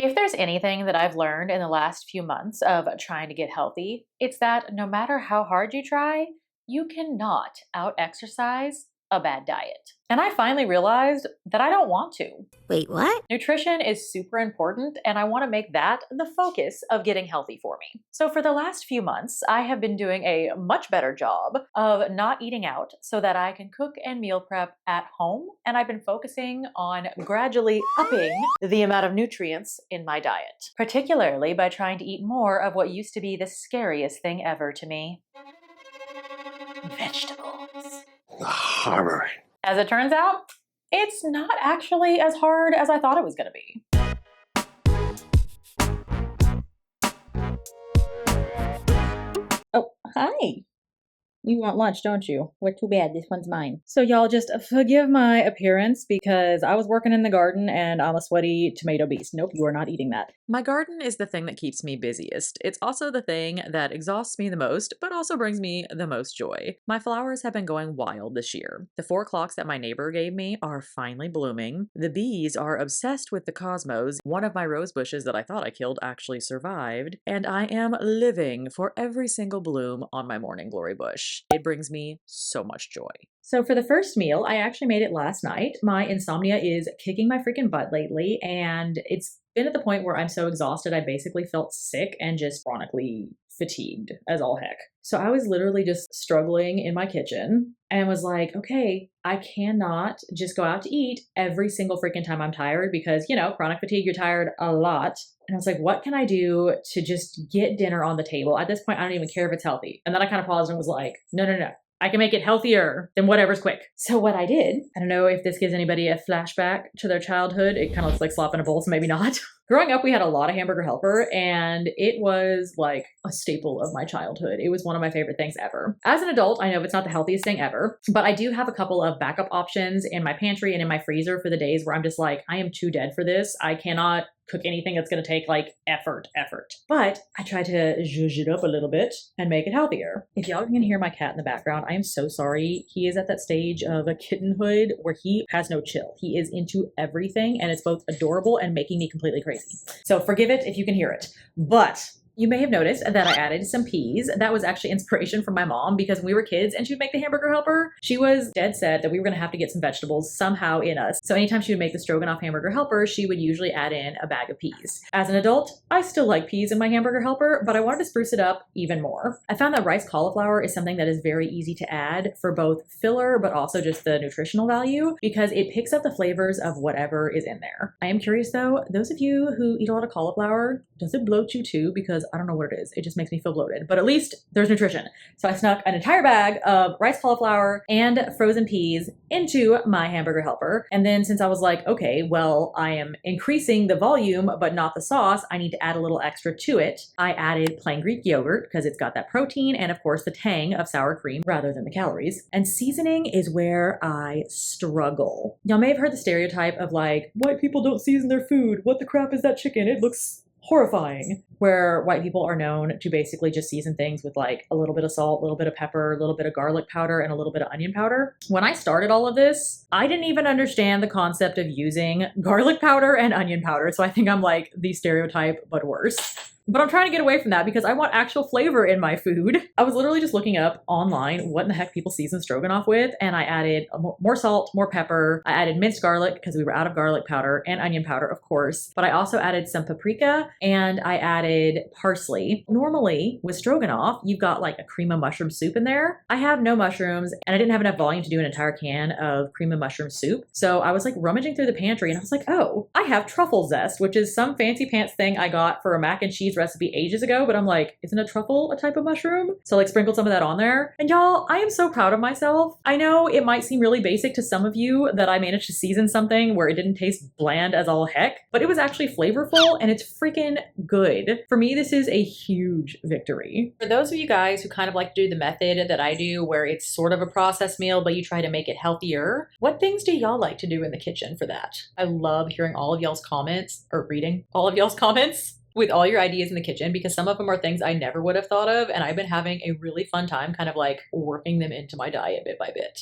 If there's anything that I've learned in the last few months of trying to get healthy, it's that no matter how hard you try, you cannot out exercise a bad diet. And I finally realized that I don't want to. Wait, what? Nutrition is super important, and I want to make that the focus of getting healthy for me. So, for the last few months, I have been doing a much better job of not eating out so that I can cook and meal prep at home. And I've been focusing on gradually upping the amount of nutrients in my diet, particularly by trying to eat more of what used to be the scariest thing ever to me: vegetables. Horror. As it turns out, it's not actually as hard as I thought it was going to be. Oh, hi. You want lunch, don't you? Well, too bad. This one's mine. So y'all just forgive my appearance because I was working in the garden and I'm a sweaty tomato beast. Nope, you are not eating that. My garden is the thing that keeps me busiest. It's also the thing that exhausts me the most, but also brings me the most joy. My flowers have been going wild this year. The 4 o'clocks that my neighbor gave me are finally blooming. The bees are obsessed with the cosmos. One of my rose bushes that I thought I killed actually survived. And I am living for every single bloom on my morning glory bush. It brings me so much joy. So for the first meal, I actually made it last night. My insomnia is kicking my freaking butt lately, and it's been at the point where I'm so exhausted I basically felt sick and just chronically fatigued as all heck. So I was literally just struggling in my kitchen and was like, okay, I cannot just go out to eat every single freaking time I'm tired because, chronic fatigue, you're tired a lot. And I was like, what can I do to just get dinner on the table? At this point, I don't even care if it's healthy. And then I kind of paused and was like, no. I can make it healthier than whatever's quick. So what I did, I don't know if this gives anybody a flashback to their childhood. It kind of looks like slop in a bowl, so maybe not. Growing up, we had a lot of Hamburger Helper, and it was like a staple of my childhood. It was one of my favorite things ever. As an adult, I know it's not the healthiest thing ever, but I do have a couple of backup options in my pantry and in my freezer for the days where I'm just like, I am too dead for this. I cannot cook anything that's going to take like effort. But I try to zhuzh it up a little bit and make it healthier. If y'all can hear my cat in the background, I am so sorry. He is at that stage of a kittenhood where he has no chill. He is into everything, and it's both adorable and making me completely crazy. So forgive it if you can hear it. But you may have noticed that I added some peas. That was actually inspiration from my mom because when we were kids and she would make the Hamburger Helper, she was dead set that we were going to have to get some vegetables somehow in us. So anytime she would make the Stroganoff Hamburger Helper, she would usually add in a bag of peas. As an adult, I still like peas in my Hamburger Helper, but I wanted to spruce it up even more. I found that rice cauliflower is something that is very easy to add for both filler, but also just the nutritional value because it picks up the flavors of whatever is in there. I am curious though, those of you who eat a lot of cauliflower, does it bloat you too? Because I don't know what it is. It just makes me feel bloated, but at least there's nutrition. So I snuck an entire bag of rice cauliflower and frozen peas into my Hamburger Helper. And then since I was like, okay, well, I am increasing the volume, but not the sauce, I need to add a little extra to it. I added plain Greek yogurt because it's got that protein and of course the tang of sour cream rather than the calories. And seasoning is where I struggle. Y'all may have heard the stereotype of like, white people don't season their food. What the crap is that chicken? It looks horrifying, where white people are known to basically just season things with like a little bit of salt, a little bit of pepper, a little bit of garlic powder, and a little bit of onion powder. When I started all of this, I didn't even understand the concept of using garlic powder and onion powder. So I think I'm like the stereotype, but worse. But I'm trying to get away from that because I want actual flavor in my food. I was literally just looking up online what in the heck people season stroganoff with, and I added more salt, more pepper. I added minced garlic because we were out of garlic powder, and onion powder, of course. But I also added some paprika and I added parsley. Normally with stroganoff, you've got like a cream of mushroom soup in there. I have no mushrooms and I didn't have enough volume to do an entire can of cream of mushroom soup. So I was like rummaging through the pantry and I was like, oh, I have truffle zest, which is some fancy pants thing I got for a mac and cheese recipe ages ago, but I'm like, isn't a truffle a type of mushroom? So like sprinkled some of that on there. And y'all, I am so proud of myself. I know it might seem really basic to some of you that I managed to season something where it didn't taste bland as all heck, but it was actually flavorful and it's freaking good. For me, this is a huge victory. For those of you guys who kind of like to do the method that I do where it's sort of a processed meal, but you try to make it healthier, what things do y'all like to do in the kitchen for that? I love hearing all of y'all's comments or reading all of y'all's comments with all your ideas in the kitchen because some of them are things I never would have thought of, and I've been having a really fun time kind of like working them into my diet bit by bit.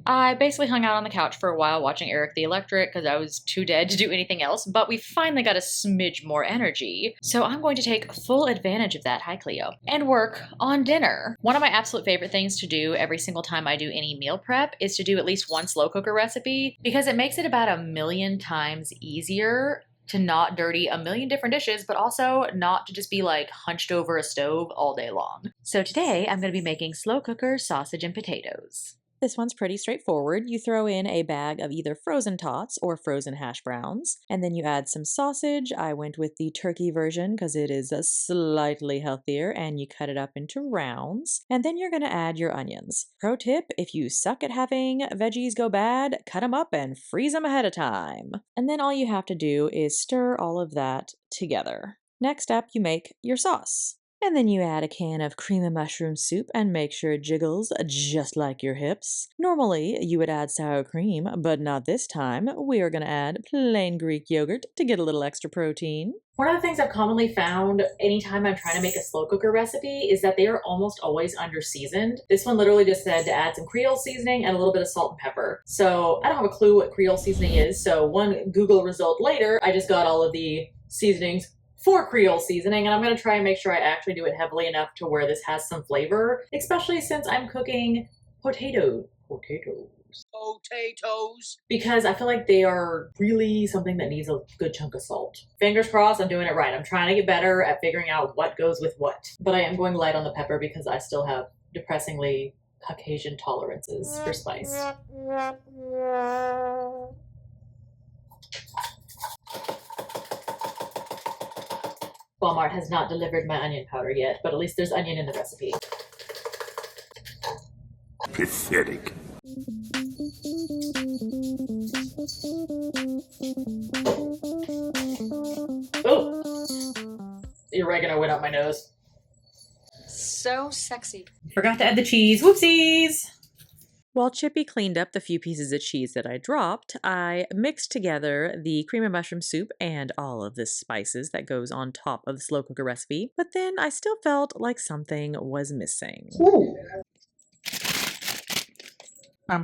I basically hung out on the couch for a while watching Eric the Electric because I was too dead to do anything else, but we finally got a smidge more energy. So I'm going to take full advantage of that, hi Cleo, and work on dinner. One of my absolute favorite things to do every single time I do any meal prep is to do at least one slow cooker recipe because it makes it about a million times easier to not dirty a million different dishes, but also not to just be like hunched over a stove all day long. So today I'm going to be making slow cooker sausage and potatoes. This one's pretty straightforward. You throw in a bag of either frozen tots or frozen hash browns, and then you add some sausage. I went with the turkey version because it is slightly healthier, and you cut it up into rounds. And then you're going to add your onions. Pro tip, if you suck at having veggies go bad, cut them up and freeze them ahead of time. And then all you have to do is stir all of that together. Next up, you make your sauce. And then you add a can of cream of mushroom soup and make sure it jiggles just like your hips. Normally, you would add sour cream, but not this time. We are going to add plain Greek yogurt to get a little extra protein. One of the things I've commonly found anytime I'm trying to make a slow cooker recipe is that they are almost always under seasoned. This one literally just said to add some Creole seasoning and a little bit of salt and pepper. So I don't have a clue what Creole seasoning is. So one Google result later, I just got all of the seasonings for Creole seasoning, and I'm going to try and make sure I actually do it heavily enough to where this has some flavor, especially since I'm cooking potatoes. Because I feel like they are really something that needs a good chunk of salt. Fingers crossed I'm doing it right. I'm trying to get better at figuring out what goes with what. But I am going light on the pepper because I still have depressingly Caucasian tolerances for spice. Walmart has not delivered my onion powder yet, but at least there's onion in the recipe. Pathetic. Oh! The oregano went up my nose. So sexy. Forgot to add the cheese. Whoopsies! While Chippy cleaned up the few pieces of cheese that I dropped, I mixed together the cream of mushroom soup and all of the spices that goes on top of the slow cooker recipe, but then I still felt like something was missing. Ooh. I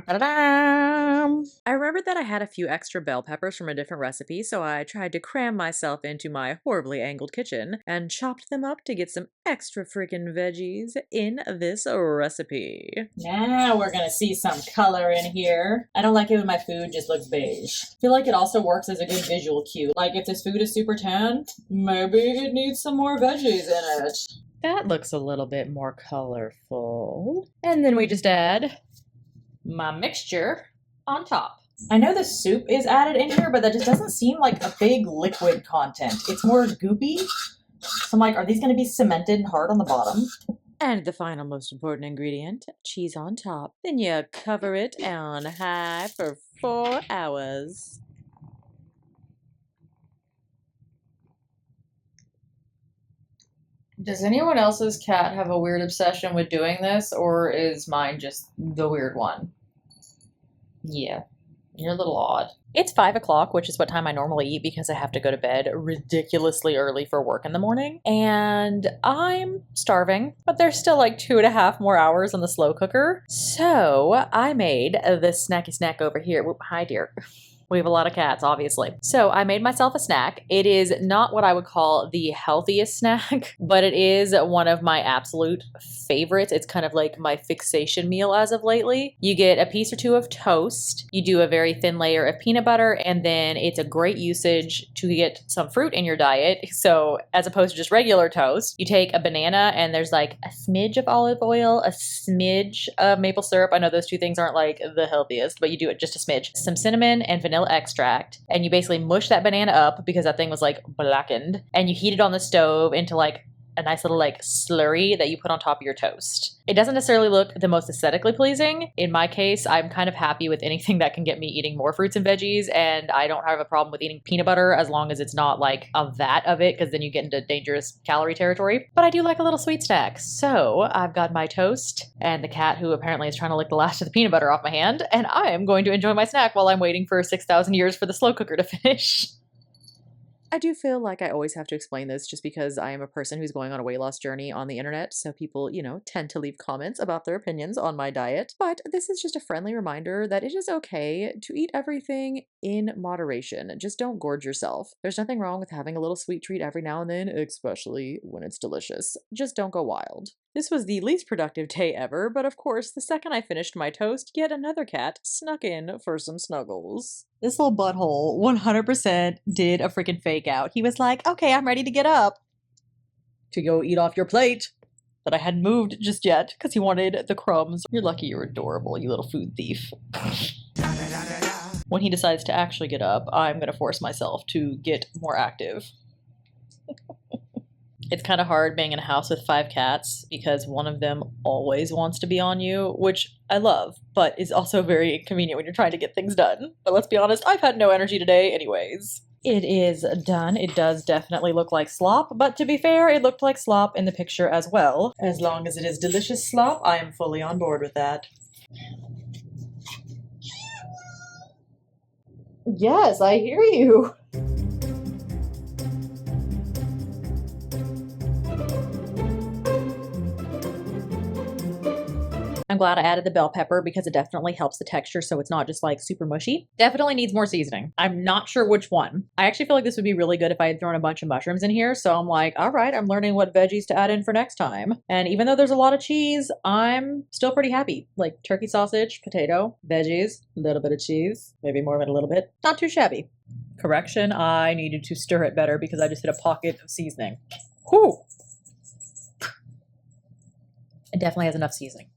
remembered that I had a few extra bell peppers from a different recipe, so I tried to cram myself into my horribly angled kitchen and chopped them up to get some extra freaking veggies in this recipe. Now we're gonna see some color in here. I don't like it when my food just looks beige. I feel like it also works as a good visual cue. Like if this food is super tan, maybe it needs some more veggies in it. That looks a little bit more colorful. And then we just add my mixture on top. I know the soup is added in here, but that just doesn't seem like a big liquid content. It's more goopy. So I'm like, are these going to be cemented and hard on the bottom? And the final most important ingredient, cheese on top. Then you cover it on high for 4 hours. Does anyone else's cat have a weird obsession with doing this, or is mine just the weird one? Yeah, you're a little odd. It's 5 o'clock, which is what time I normally eat because I have to go to bed ridiculously early for work in the morning. And I'm starving, but there's still like 2.5 more hours on the slow cooker. So I made this snacky snack over here. Whoop, hi, dear. We have a lot of cats, obviously. So I made myself a snack. It is not what I would call the healthiest snack, but it is one of my absolute favorites. It's kind of like my fixation meal as of lately. You get a piece or two of toast, you do a very thin layer of peanut butter, and then it's a great usage to get some fruit in your diet. So as opposed to just regular toast, you take a banana and there's like a smidge of olive oil, a smidge of maple syrup. I know those two things aren't like the healthiest, but you do it just a smidge. Some cinnamon and vanilla extract, and you basically mush that banana up because that thing was like blackened, and you heat it on the stove into like a nice little like slurry that you put on top of your toast. It doesn't necessarily look the most aesthetically pleasing. In my case, I'm kind of happy with anything that can get me eating more fruits and veggies, and I don't have a problem with eating peanut butter as long as it's not like a vat of it, because then you get into dangerous calorie territory. But I do like a little sweet snack. So I've got my toast and the cat, who apparently is trying to lick the last of the peanut butter off my hand, and I am going to enjoy my snack while I'm waiting for 6,000 years for the slow cooker to finish. I do feel like I always have to explain this just because I am a person who's going on a weight loss journey on the internet. So people, tend to leave comments about their opinions on my diet. But this is just a friendly reminder that it is okay to eat everything in moderation. Just don't gorge yourself. There's nothing wrong with having a little sweet treat every now and then, especially when it's delicious. Just don't go wild. This was the least productive day ever, but of course, the second I finished my toast, yet another cat snuck in for some snuggles. This little butthole 100% did a freaking fake out. He was like, okay, I'm ready to get up to go eat off your plate that I hadn't moved just yet because he wanted the crumbs. You're lucky you're adorable, you little food thief. When he decides to actually get up, I'm going to force myself to get more active. It's kind of hard being in a house with 5 cats because one of them always wants to be on you, which I love, but is also very inconvenient when you're trying to get things done. But let's be honest, I've had no energy today anyways. It is done. It does definitely look like slop, but to be fair, it looked like slop in the picture as well. As long as it is delicious slop, I am fully on board with that. Yes, I hear you. I'm glad I added the bell pepper because it definitely helps the texture so it's not just like super mushy. Definitely needs more seasoning. I'm not sure which one. I actually feel like this would be really good if I had thrown a bunch of mushrooms in here. So I'm like, all right, I'm learning what veggies to add in for next time. And even though there's a lot of cheese, I'm still pretty happy. Like turkey sausage, potato, veggies, a little bit of cheese, maybe more than a little bit. Not too shabby. Correction, I needed to stir it better because I just hit a pocket of seasoning. Whew. It definitely has enough seasoning.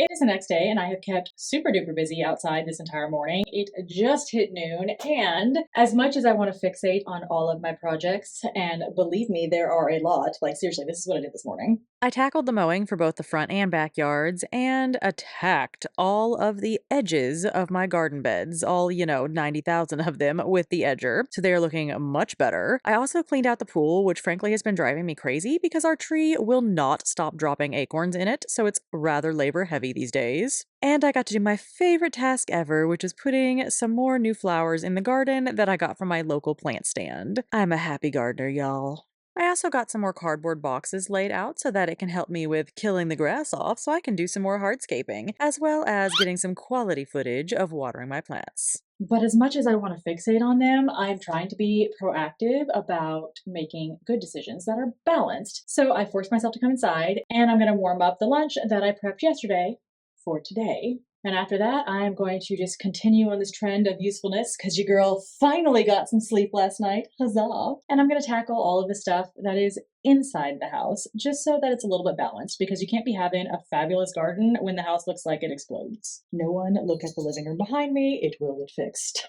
It is the next day, and I have kept super duper busy outside this entire morning. It just hit noon, and as much as I want to fixate on all of my projects, and believe me, there are a lot, like seriously, this is what I did this morning. I tackled the mowing for both the front and backyards and attacked all of the edges of my garden beds, all, 90,000 of them with the edger, so they're looking much better. I also cleaned out the pool, which frankly has been driving me crazy because our tree will not stop dropping acorns in it, so it's rather labor heavy these days. And I got to do my favorite task ever, which is putting some more new flowers in the garden that I got from my local plant stand. I'm a happy gardener, y'all. I also got some more cardboard boxes laid out so that it can help me with killing the grass off so I can do some more hardscaping, as well as getting some quality footage of watering my plants. But as much as I want to fixate on them, I'm trying to be proactive about making good decisions that are balanced. So I forced myself to come inside, and I'm going to warm up the lunch that I prepped yesterday for today. And after that, I'm going to just continue on this trend of usefulness because your girl finally got some sleep last night. Huzzah! And I'm going to tackle all of the stuff that is inside the house just so that it's a little bit balanced because you can't be having a fabulous garden when the house looks like it explodes. No one look at the living room behind me. It will get fixed.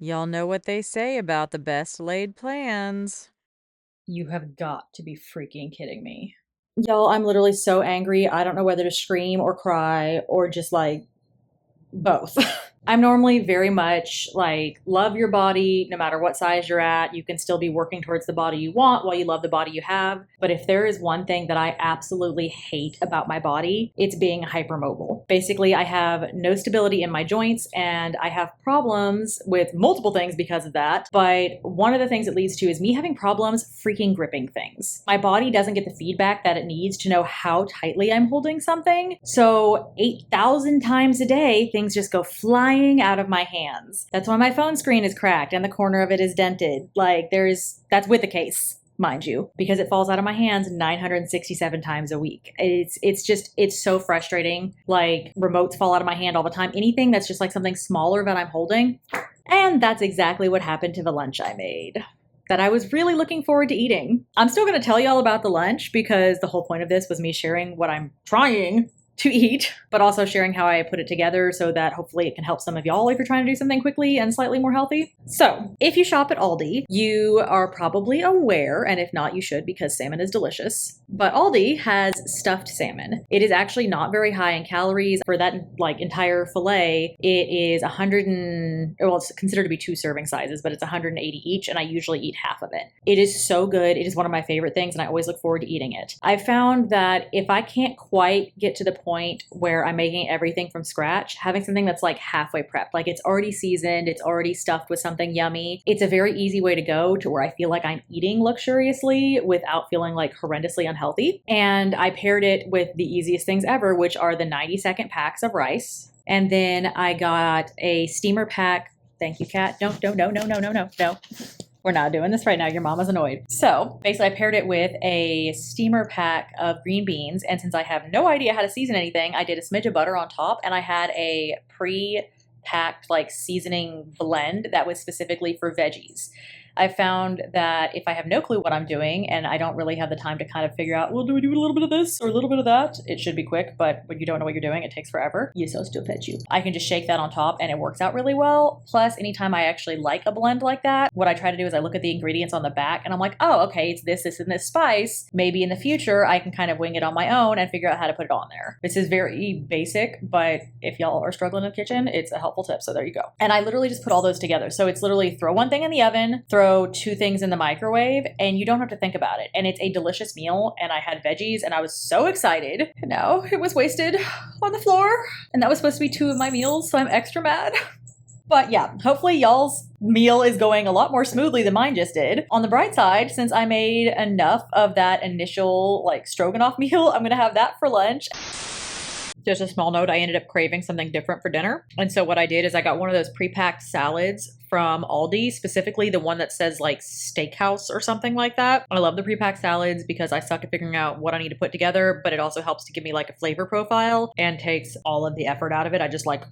Y'all know what they say about the best laid plans. You have got to be freaking kidding me. Y'all, I'm literally so angry. I don't know whether to scream or cry or just like both. I'm normally very much like, love your body no matter what size you're at. You can still be working towards the body you want while you love the body you have. But if there is one thing that I absolutely hate about my body, it's being hypermobile. Basically, I have no stability in my joints and I have problems with multiple things because of that. But one of the things it leads to is me having problems freaking gripping things. My body doesn't get the feedback that it needs to know how tightly I'm holding something. So 8,000 times a day, things just go flying out of my hands. That's why my phone screen is cracked and the corner of it is dented. That's with the case, mind you, because it falls out of my hands 967 times a week. It's so frustrating. Like remotes fall out of my hand all the time. Anything that's just like something smaller that I'm holding. And that's exactly what happened to the lunch I made that I was really looking forward to eating. I'm still going to tell y'all about the lunch because the whole point of this was me sharing what I'm trying to eat, but also sharing how I put it together so that hopefully it can help some of y'all if you're trying to do something quickly and slightly more healthy. So if you shop at Aldi, you are probably aware, and if not, you should because salmon is delicious, but Aldi has stuffed salmon. It is actually not very high in calories. For that entire fillet, it is it's considered to be 2 serving sizes, but it's 180 each, and I usually eat half of it. It is so good. It is one of my favorite things, and I always look forward to eating it. I found that if I can't quite get to the point point where I'm making everything from scratch, having something that's like halfway prepped, like it's already seasoned, it's already stuffed with something yummy. It's a very easy way to go to where I feel like I'm eating luxuriously without feeling like horrendously unhealthy. And I paired it with the easiest things ever, which are the 90-second packs of rice. And then I got a steamer pack. Thank you, Kat. No. We're not doing this right now. Your mama's annoyed. So basically I paired it with a steamer pack of green beans. And since I have no idea how to season anything, I did a smidge of butter on top, and I had a pre-packed like seasoning blend that was specifically for veggies. I found that if I have no clue what I'm doing and I don't really have the time to kind of figure out, well, do we do a little bit of this or a little bit of that? It should be quick, but when you don't know what you're doing, it takes forever. You're so stupid, you. I can just shake that on top and it works out really well. Plus, anytime I actually like a blend like that, what I try to do is I look at the ingredients on the back and I'm like, oh, okay, it's this, and this spice. Maybe in the future, I can kind of wing it on my own and figure out how to put it on there. This is very basic, but if y'all are struggling in the kitchen, it's a helpful tip. So there you go. And I literally just put all those together. So it's literally throw one thing in the oven, throw 2 things in the microwave, and you don't have to think about it. And it's a delicious meal. And I had veggies and I was so excited. And now it was wasted on the floor. And that was supposed to be 2 of my meals. So I'm extra mad. But yeah, hopefully y'all's meal is going a lot more smoothly than mine just did. On the bright side, since I made enough of that initial like Stroganoff meal, I'm going to have that for lunch. Just a small note, I ended up craving something different for dinner. And so what I did is I got one of those pre-packed salads from Aldi, specifically the one that says like steakhouse or something like that. I love the pre-packed salads because I suck at figuring out what I need to put together, but it also helps to give me like a flavor profile and takes all of the effort out of it. I just like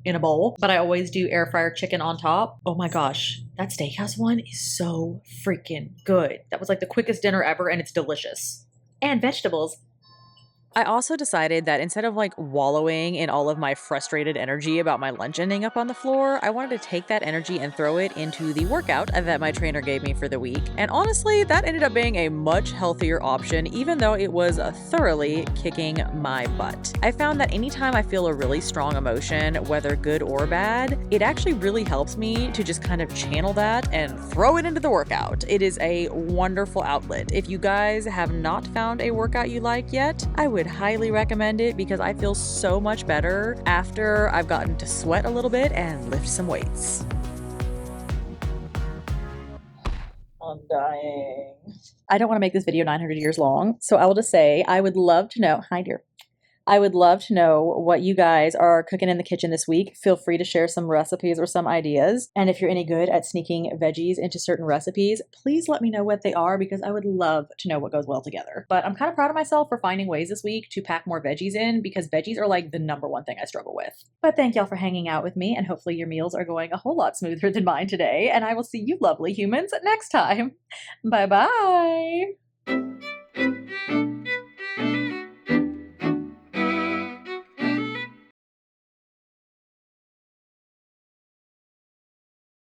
in a bowl, but I always do air fryer chicken on top. Oh my gosh, that steakhouse one is so freaking good. That was like the quickest dinner ever and it's delicious. And vegetables. I also decided that instead of like wallowing in all of my frustrated energy about my lunch ending up on the floor, I wanted to take that energy and throw it into the workout that my trainer gave me for the week. And honestly, that ended up being a much healthier option, even though it was thoroughly kicking my butt. I found that anytime I feel a really strong emotion, whether good or bad, it actually really helps me to just kind of channel that and throw it into the workout. It is a wonderful outlet. If you guys have not found a workout you like yet, I would highly recommend it because I feel so much better after I've gotten to sweat a little bit and lift some weights. I'm dying. I don't want to make this video 900 years long, so I will just say I would love to know. Hi, dear. I would love to know what you guys are cooking in the kitchen this week. Feel free to share some recipes or some ideas. And if you're any good at sneaking veggies into certain recipes, please let me know what they are because I would love to know what goes well together. But I'm kind of proud of myself for finding ways this week to pack more veggies in because veggies are like the #1 thing I struggle with. But thank y'all for hanging out with me and hopefully your meals are going a whole lot smoother than mine today. And I will see you lovely humans next time. Bye-bye.